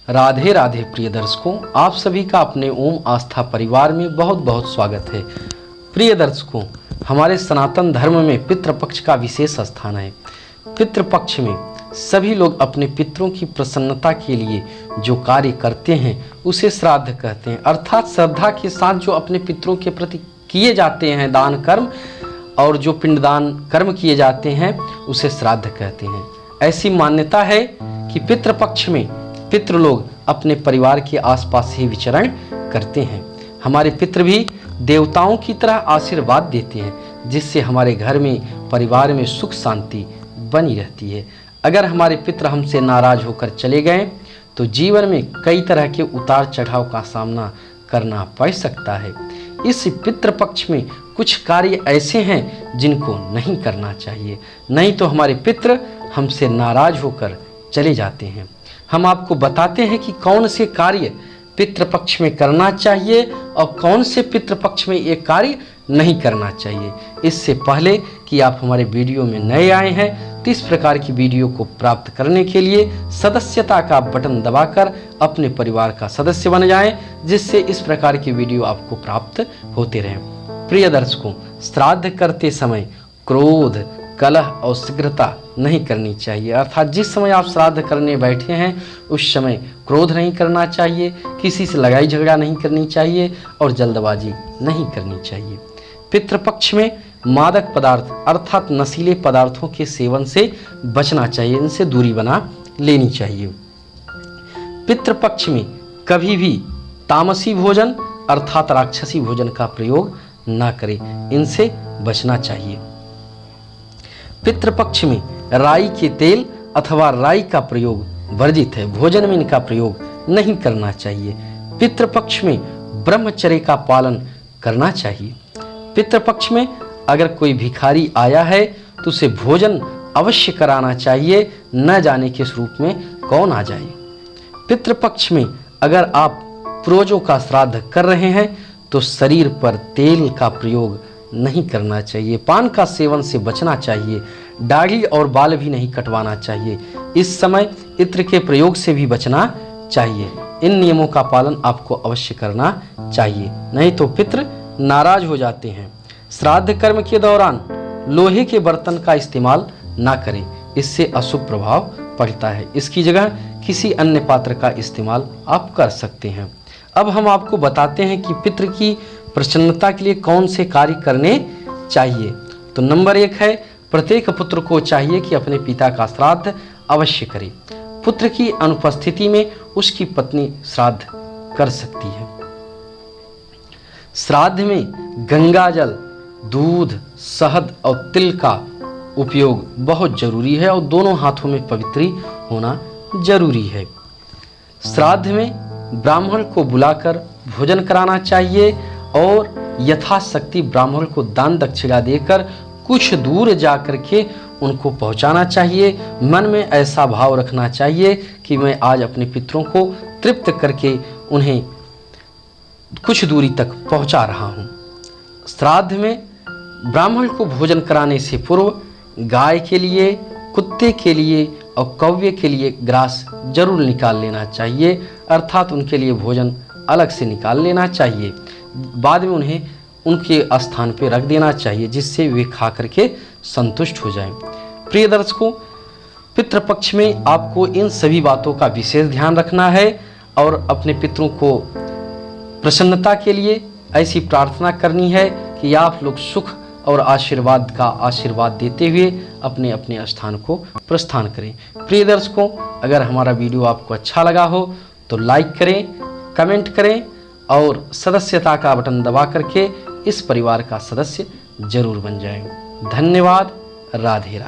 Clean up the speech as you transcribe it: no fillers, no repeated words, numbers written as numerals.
राधे राधे प्रिय दर्शकों, आप सभी का अपने ओम आस्था परिवार में बहुत बहुत स्वागत है। प्रिय दर्शकों, हमारे सनातन धर्म में पितृपक्ष का विशेष स्थान है। पितृपक्ष में सभी लोग अपने पितरों की प्रसन्नता के लिए जो कार्य करते हैं उसे श्राद्ध कहते हैं, अर्थात श्रद्धा के साथ जो अपने पितरों के प्रति किए जाते हैं दान कर्म और जो पिंडदान कर्म किए जाते हैं उसे श्राद्ध कहते हैं। ऐसी मान्यता है कि पितृपक्ष में पितृ लोग अपने परिवार के आसपास ही विचरण करते हैं। हमारे पितृ भी देवताओं की तरह आशीर्वाद देते हैं, जिससे हमारे घर में परिवार में सुख शांति बनी रहती है। अगर हमारे पितृ हमसे नाराज होकर चले गए तो जीवन में कई तरह के उतार चढ़ाव का सामना करना पड़ सकता है। इस पितृपक्ष में कुछ कार्य ऐसे हैं जिनको नहीं करना चाहिए, नहीं तो हमारे पितृ हमसे नाराज होकर चले जाते हैं। हम आपको बताते हैं कि कौन से कार्य पितृपक्ष में करना चाहिए और कौन से पितृपक्ष में ये कार्य नहीं करना चाहिए। इससे पहले कि आप हमारे वीडियो में नए आए हैं तो इस प्रकार की वीडियो को प्राप्त करने के लिए सदस्यता का बटन दबाकर अपने परिवार का सदस्य बन जाएं, जिससे इस प्रकार की वीडियो आपको प्राप्त होते रहें। प्रिय दर्शकों, श्राद्ध करते समय क्रोध, कलह और शीघ्रता नहीं करनी चाहिए, अर्थात जिस समय आप श्राद्ध करने बैठे हैं उस समय क्रोध नहीं करना चाहिए, किसी से लड़ाई झगड़ा नहीं करनी चाहिए और जल्दबाजी नहीं करनी चाहिए। पितृपक्ष में मादक पदार्थ अर्थात नशीले पदार्थों के सेवन से बचना चाहिए, इनसे दूरी बना लेनी चाहिए। पितृपक्ष में कभी भी तामसी भोजन अर्थात राक्षसी भोजन का प्रयोग ना करें, इनसे बचना चाहिए। पितृपक्ष में राई के तेल अथवा राई का प्रयोग वर्जित है, भोजन में इनका प्रयोग नहीं करना चाहिए। पितृपक्ष में ब्रह्मचर्य का पालन करना चाहिए। पितृपक्ष में अगर कोई भिखारी आया है तो उसे भोजन अवश्य कराना चाहिए, न जाने किस रूप में कौन आ जाए। पितृपक्ष में अगर आप पूर्वजों का श्राद्ध कर रहे हैं तो शरीर पर तेल का प्रयोग नहीं करना चाहिए, पान का सेवन से बचना चाहिए, दाढ़ी और बाल भी नहीं कटवाना चाहिए। इस समय इत्र के प्रयोग से भी बचना चाहिए। इन नियमों का पालन आपको अवश्य करना चाहिए, नहीं तो पितृ नाराज हो जाते हैं। श्राद्ध कर्म के दौरान लोहे के बर्तन का इस्तेमाल ना करें, इससे अशुभ प्रभाव पड़ता है। इसकी जगह किसी अन्य पात्र का इस्तेमाल आप कर सकते हैं। अब हम आपको बताते हैं कि पितृ की प्रसन्नता के लिए कौन से कार्य करने चाहिए। तो नंबर 1 है, प्रत्येक पुत्र को चाहिए कि अपने पिता का श्राद्ध अवश्य करे। पुत्र की अनुपस्थिति में उसकी पत्नी श्राद्ध कर सकती है। श्राद्ध में गंगा जल, दूध, शहद और तिल का उपयोग बहुत जरूरी है और दोनों हाथों में पवित्री होना जरूरी है। श्राद्ध में ब्राह्मण को बुलाकर भोजन कराना चाहिए और यथाशक्ति ब्राह्मण को दान दक्षिणा देकर कुछ दूर जाकर के उनको पहुंचाना चाहिए। मन में ऐसा भाव रखना चाहिए कि मैं आज अपने पितरों को तृप्त करके उन्हें कुछ दूरी तक पहुंचा रहा हूं। श्राद्ध में ब्राह्मण को भोजन कराने से पूर्व गाय के लिए, कुत्ते के लिए और कौवे के लिए ग्रास जरूर निकाल लेना चाहिए, अर्थात उनके लिए भोजन अलग से निकाल लेना चाहिए। बाद में उन्हें उनके स्थान पर रख देना चाहिए, जिससे वे खा करके संतुष्ट हो जाएं। प्रिय दर्शकों, पितृपक्ष में आपको इन सभी बातों का विशेष ध्यान रखना है और अपने पितरों को प्रसन्नता के लिए ऐसी प्रार्थना करनी है कि आप लोग सुख और आशीर्वाद का आशीर्वाद देते हुए अपने अपने स्थान को प्रस्थान करें। प्रिय दर्शकों, अगर हमारा वीडियो आपको अच्छा लगा हो तो लाइक करें, कमेंट करें और सदस्यता का बटन दबा करके इस परिवार का सदस्य जरूर बन जाएं। धन्यवाद। राधे राधे।